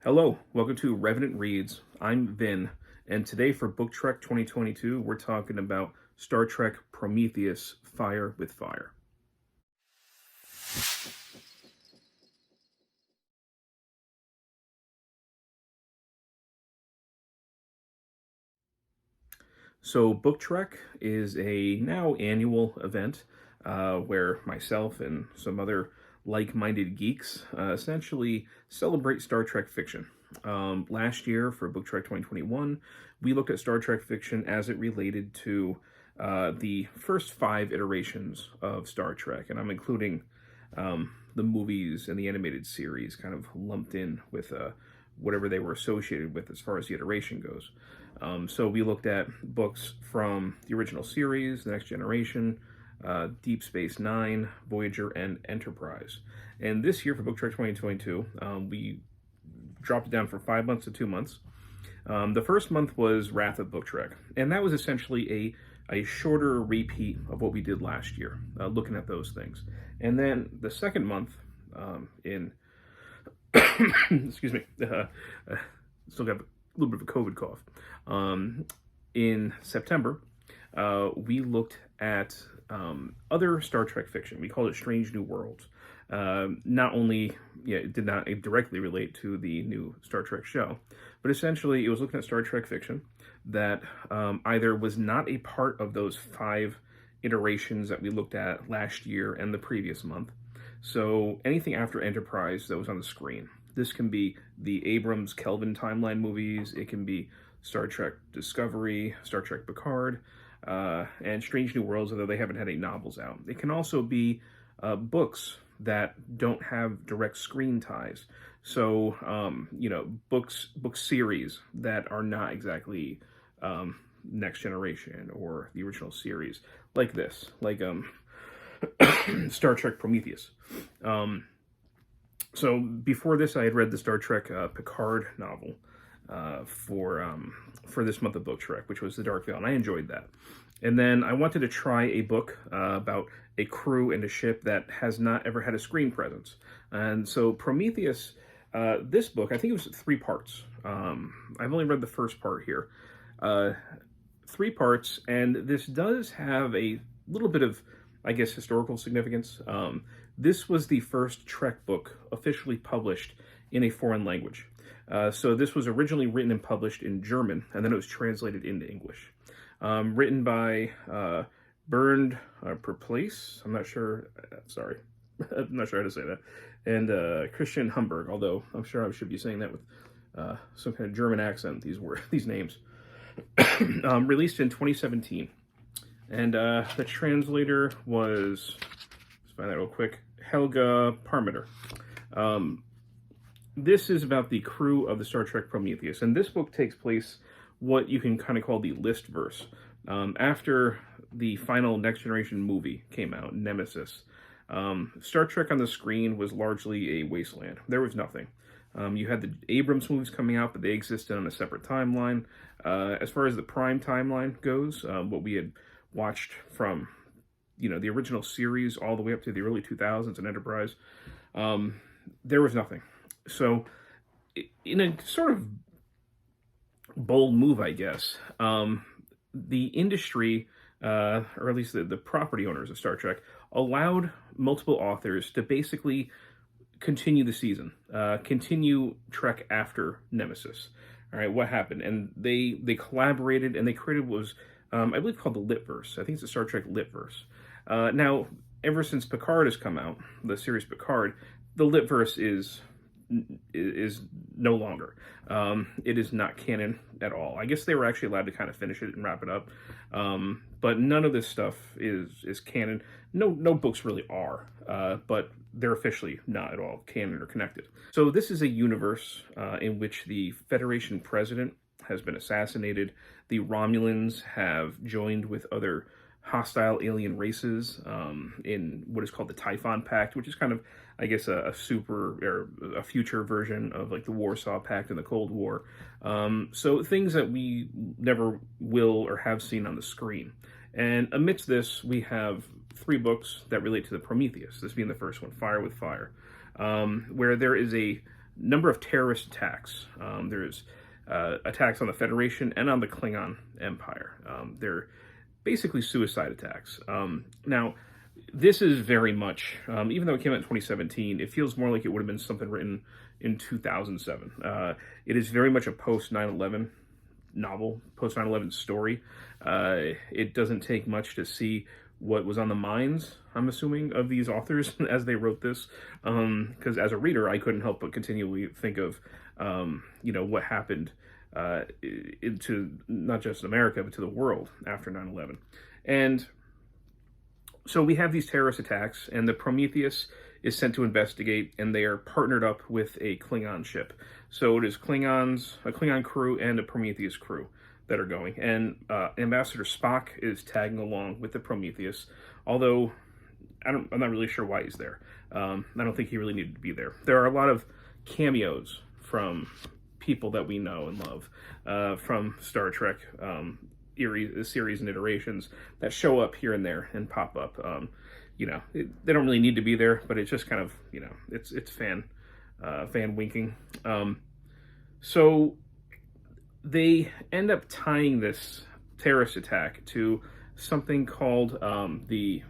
Hello, welcome to Revenant Reads. I'm Vin, and today for Book Trek 2022, we're talking about Star Trek Prometheus, Fire with Fire. So, Book Trek is a now annual event where myself and some other like-minded geeks essentially celebrate Star Trek fiction. Last year for Book Trek 2021, we looked at Star Trek fiction as it related to the first 5 iterations of Star Trek, and I'm including the movies and the animated series kind of lumped in with whatever they were associated with as far as the iteration goes. So we looked at books from the original series, The Next Generation, Deep Space Nine, Voyager, and Enterprise. And this year for Book Trek 2022, we dropped it down from 5 months to 2 months. The first month was Wrath of Book Trek, and that was essentially a shorter repeat of what we did last year, looking at those things. And then the second month, in excuse me, still got a little bit of a COVID cough. In September, we looked at other Star Trek fiction. We called it Strange New Worlds. Not only, it did not directly relate to the new Star Trek show, but essentially it was looking at Star Trek fiction that either was not a part of those 5 iterations that we looked at last year and the previous month. So anything after Enterprise that was on the screen. This can be the Abrams Kelvin timeline movies. It can be Star Trek Discovery, Star Trek Picard, and Strange New Worlds, although they haven't had any novels out. It can also be books that don't have direct screen ties. So, book series that are not exactly Next Generation or the original series, like this, like Star Trek Prometheus. So before this, I had read the Star Trek Picard novel for this month of Book Trek, which was The Dark Veil, and I enjoyed that. And then I wanted to try a book about a crew and a ship that has not ever had a screen presence. And so Prometheus, this book, I think it was 3 parts. I've only read the first part here. 3 parts, and this does have a little bit of, I guess, historical significance. This was the first Trek book officially published in a foreign language. So this was originally written and published in German, and then it was translated into English. Written by Bernd Perplace. I'm not sure. Sorry, I'm not sure how to say that. And Christian Humberg. Although I'm sure I should be saying that with some kind of German accent. These names. Released in 2017, and the translator was, let's find that real quick, Helga Parmeter. This is about the crew of the Star Trek Prometheus, and this book takes place what you can kind of call the list-verse. After the final Next Generation movie came out, Nemesis, Star Trek on the screen was largely a wasteland. There was nothing. You had the Abrams movies coming out, but they existed on a separate timeline. As far as the Prime timeline goes, what we had watched from, the original series all the way up to the early 2000s and Enterprise, there was nothing. So, in a sort of bold move, I guess, the industry, or at least the property owners of Star Trek, allowed multiple authors to basically continue the season, continue Trek after Nemesis. All right, what happened? And they collaborated and they created what was, I believe, called the Litverse. I think it's the Star Trek Litverse. Now, ever since Picard has come out, the series Picard, the Litverse is no longer. It is not canon at all. I guess they were actually allowed to kind of finish it and wrap it up, but none of this stuff is canon. No books really are, but they're officially not at all canon or connected. So this is a universe in which the Federation president has been assassinated. The Romulans have joined with other hostile alien races in what is called the Typhon Pact, which is kind of, I guess, a future version of like the Warsaw Pact in the Cold War. So things that we never will or have seen on the screen. And amidst this, we have 3 books that relate to the Prometheus, this being the first one, Fire with Fire, where there is a number of terrorist attacks. There's attacks on the Federation and on the Klingon Empire. They're basically suicide attacks. Now, this is very much, even though it came out in 2017, it feels more like it would have been something written in 2007. It is very much a post 9/11 novel, post 9/11 story. It doesn't take much to see what was on the minds, I'm assuming, of these authors as they wrote this, because as a reader, I couldn't help but continually think of, what happened into not just America, but to the world after 9/11. And so we have these terrorist attacks, and the Prometheus is sent to investigate, and they are partnered up with a Klingon ship. So it is a Klingon crew and a Prometheus crew that are going. And Ambassador Spock is tagging along with the Prometheus, although I'm not really sure why he's there. I don't think he really needed to be there. There are a lot of cameos from people that we know and love from Star Trek series and iterations that show up here and there and pop up. They don't really need to be there, but it's just kind of, it's fan winking. So they end up tying this terrorist attack to something called the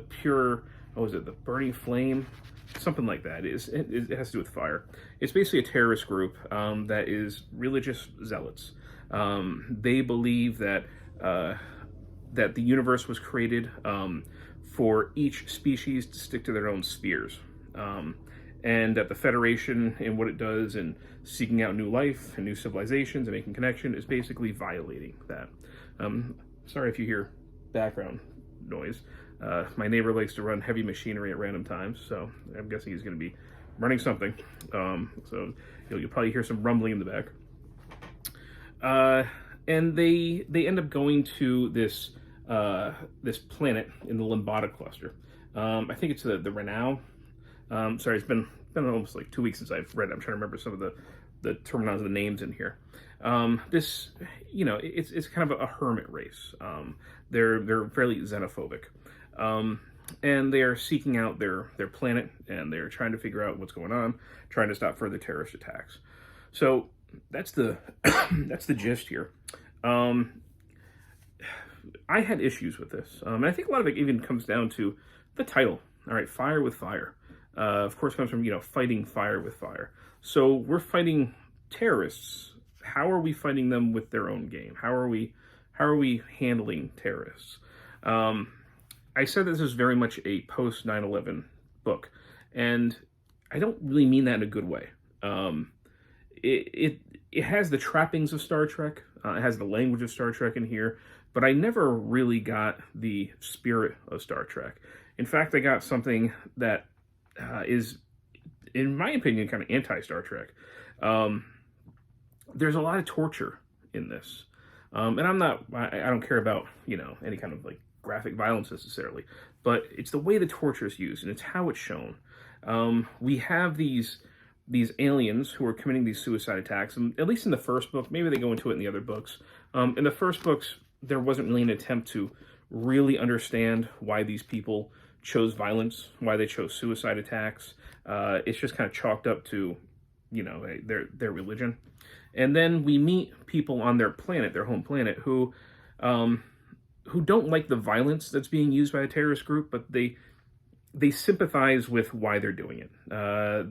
pure, what was it, the burning flame, something like that. It has to do with fire. It's basically a terrorist group that is religious zealots. They believe that that the universe was created for each species to stick to their own spheres, and that the Federation and what it does in seeking out new life and new civilizations and making connection is basically violating that. Sorry if you hear background noise. My neighbor likes to run heavy machinery at random times, so I'm guessing he's going to be running something. So you'll probably hear some rumbling in the back. And they end up going to this planet in the Lambda cluster. I think it's the Renau. Sorry, it's been almost like 2 weeks since I've read it. I'm trying to remember some of the terminology, the names in here. It's kind of a hermit race. They're fairly xenophobic. And they are seeking out their planet, and they're trying to figure out what's going on, trying to stop further terrorist attacks. So that's the that's the gist here. I had issues with this, and I think a lot of it even comes down to the title. All right, Fire with Fire. Of course, comes from fighting fire with fire. So we're fighting terrorists. How are we fighting them with their own game? How are we handling terrorists? I said this is very much a post 9/11 book, and I don't really mean that in a good way. It has the trappings of Star Trek. It has the language of Star Trek in here, but I never really got the spirit of Star Trek. In fact, I got something that is, in my opinion, kind of anti-Star Trek. There's a lot of torture in this, and I don't care about any kind of like graphic violence necessarily, but it's the way the torture is used, and it's how it's shown. We have these aliens who are committing these suicide attacks, and at least in the first book, maybe they go into it in the other books. In the first books, there wasn't really an attempt to really understand why these people chose violence, why they chose suicide attacks. It's just kind of chalked up to, their religion. And then we meet people on their planet, their home planet, who don't like the violence that's being used by a terrorist group, but they sympathize with why they're doing it.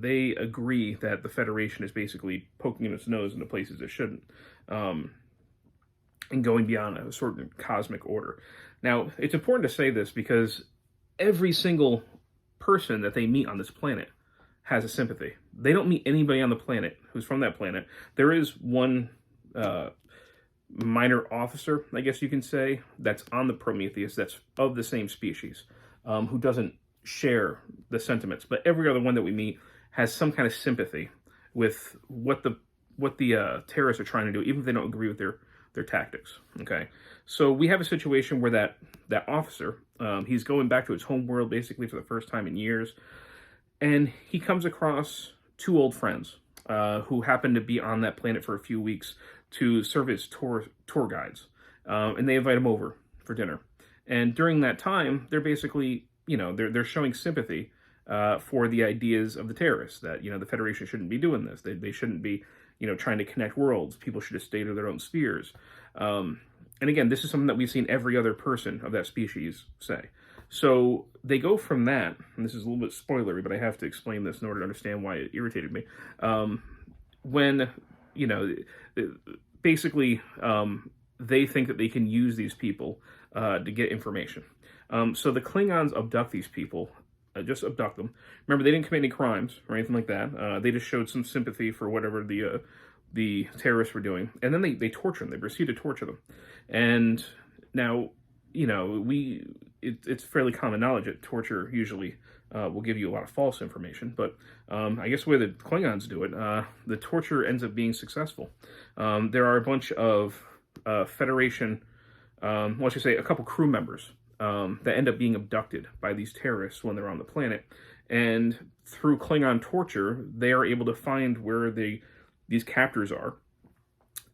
They agree that the Federation is basically poking its nose into places it shouldn't, and going beyond a certain cosmic order. Now, it's important to say this because every single person that they meet on this planet has a sympathy. They don't meet anybody on the planet who's from that planet. There is one minor officer, I guess you can say, that's on the Prometheus, that's of the same species, who doesn't share the sentiments. But every other one that we meet has some kind of sympathy with what the terrorists are trying to do, even if they don't agree with their tactics. Okay, so we have a situation where that officer, he's going back to his home world basically for the first time in years, and he comes across two old friends who happen to be on that planet for a few weeks to serve as tour guides, and they invite him over for dinner. And during that time, they're basically, they're showing sympathy for the ideas of the terrorists, that, the Federation shouldn't be doing this. They shouldn't be, trying to connect worlds. People should just stay to their own spheres. And again, this is something that we've seen every other person of that species say. So they go from that, and this is a little bit spoilery, but I have to explain this in order to understand why it irritated me. When, basically, they think that they can use these people to get information. So the Klingons abduct these people, just abduct them. Remember, they didn't commit any crimes or anything like that. They just showed some sympathy for whatever the terrorists were doing. And then they torture them. They proceed to torture them. And now, it's fairly common knowledge that torture usually will give you a lot of false information. But I guess the way the Klingons do it, the torture ends up being successful. There are a bunch of Federation, well, I should say a couple crew members that end up being abducted by these terrorists when they're on the planet. And through Klingon torture, they are able to find where these captors are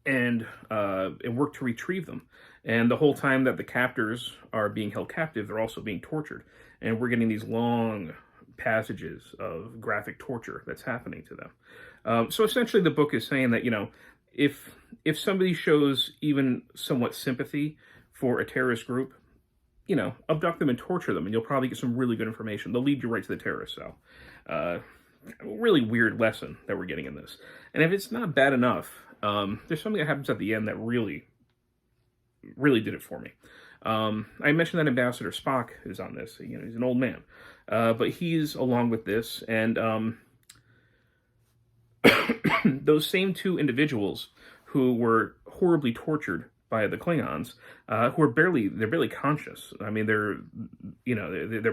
and work to retrieve them. And the whole time that the captors are being held captive, they're also being tortured. And we're getting these long passages of graphic torture that's happening to them. So essentially the book is saying that, if somebody shows even somewhat sympathy for a terrorist group, abduct them and torture them, and you'll probably get some really good information. They'll lead you right to the terrorist cell. Really weird lesson that we're getting in this. And if it's not bad enough, there's something that happens at the end that really did it for me. I mentioned that Ambassador Spock is on this. He's an old man. But he's along with this, and those same two individuals who were horribly tortured by the Klingons, who are barely conscious. I mean, they're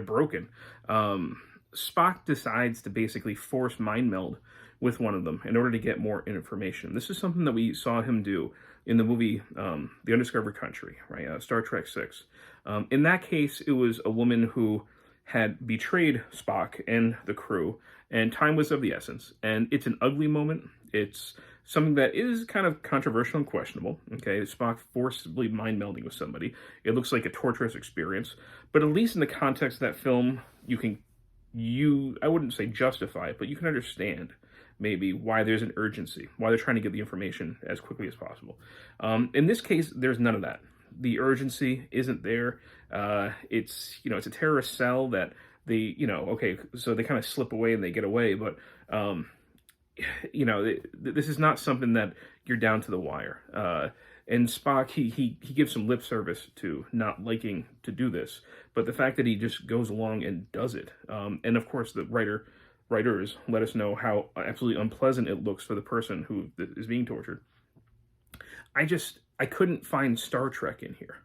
broken. Spock decides to basically force mind meld with one of them in order to get more information. This is something that we saw him do in the movie The Undiscovered Country, right? Star Trek 6. In that case, it was a woman who had betrayed Spock and the crew, and time was of the essence. And it's an ugly moment. It's something that is kind of controversial and questionable. Okay, Spock forcibly mind melding with somebody. It looks like a torturous experience, but at least in the context of that film, I wouldn't say justify it, but you can understand maybe why there's an urgency, why they're trying to get the information as quickly as possible. In this case, there's none of that. The urgency isn't there. It's a terrorist cell that they, so they kind of slip away and they get away, but this is not something that you're down to the wire. And Spock, he gives some lip service to not liking to do this, but the fact that he just goes along and does it, and of course the writers let us know how absolutely unpleasant it looks for the person who is being tortured. I couldn't find Star Trek in here.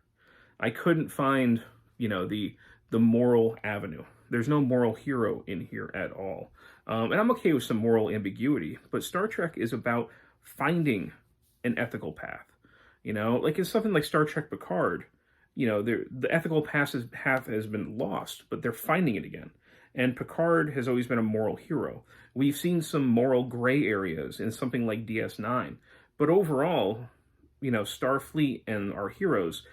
I couldn't find, the moral avenue. There's no moral hero in here at all. And I'm okay with some moral ambiguity, but Star Trek is about finding an ethical path. Like in something like Star Trek Picard, the ethical path has been lost, but they're finding it again. And Picard has always been a moral hero. We've seen some moral gray areas in something like DS9, but overall, Starfleet and our heroes,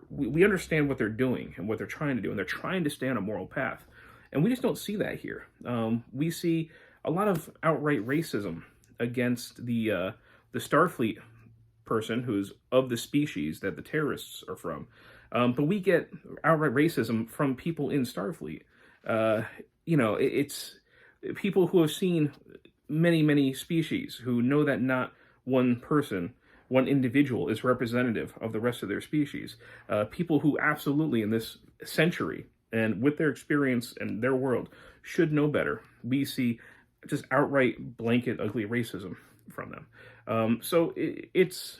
we understand what they're doing and what they're trying to do, and they're trying to stay on a moral path. And we just don't see that here. We see a lot of outright racism against the Starfleet person who's of the species that the terrorists are from. But we get outright racism from people in Starfleet. It's people who have seen many, many species, who know that not one person, one individual is representative of the rest of their species. People who absolutely in this century and with their experience and their world should know better. We see just outright blanket ugly racism from them. So it's,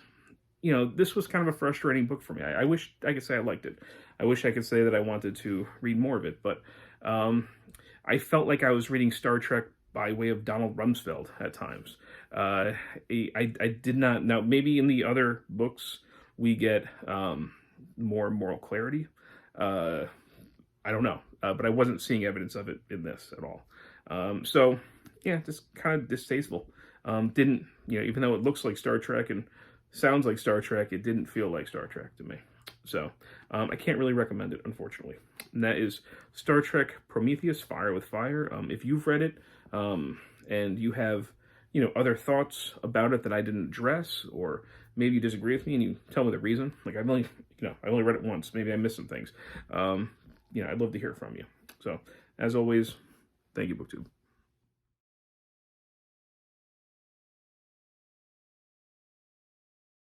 this was kind of a frustrating book for me. I wish I could say I liked it. I wish I could say that I wanted to read more of it, but I felt like I was reading Star Trek by way of Donald Rumsfeld at times. I did not know. Maybe in the other books we get more moral clarity. I don't know, but I wasn't seeing evidence of it in this at all. So yeah, just kind of distasteful. Didn't, even though it looks like Star Trek and sounds like Star Trek, it didn't feel like Star Trek to me. So I can't really recommend it, unfortunately. and that is Star Trek Prometheus, Fire with Fire. If you've read it, and you have, other thoughts about it that I didn't address, or maybe you disagree with me and you tell me the reason. Like I only read it once. Maybe I missed some things. I'd love to hear from you. So, as always, thank you, BookTube.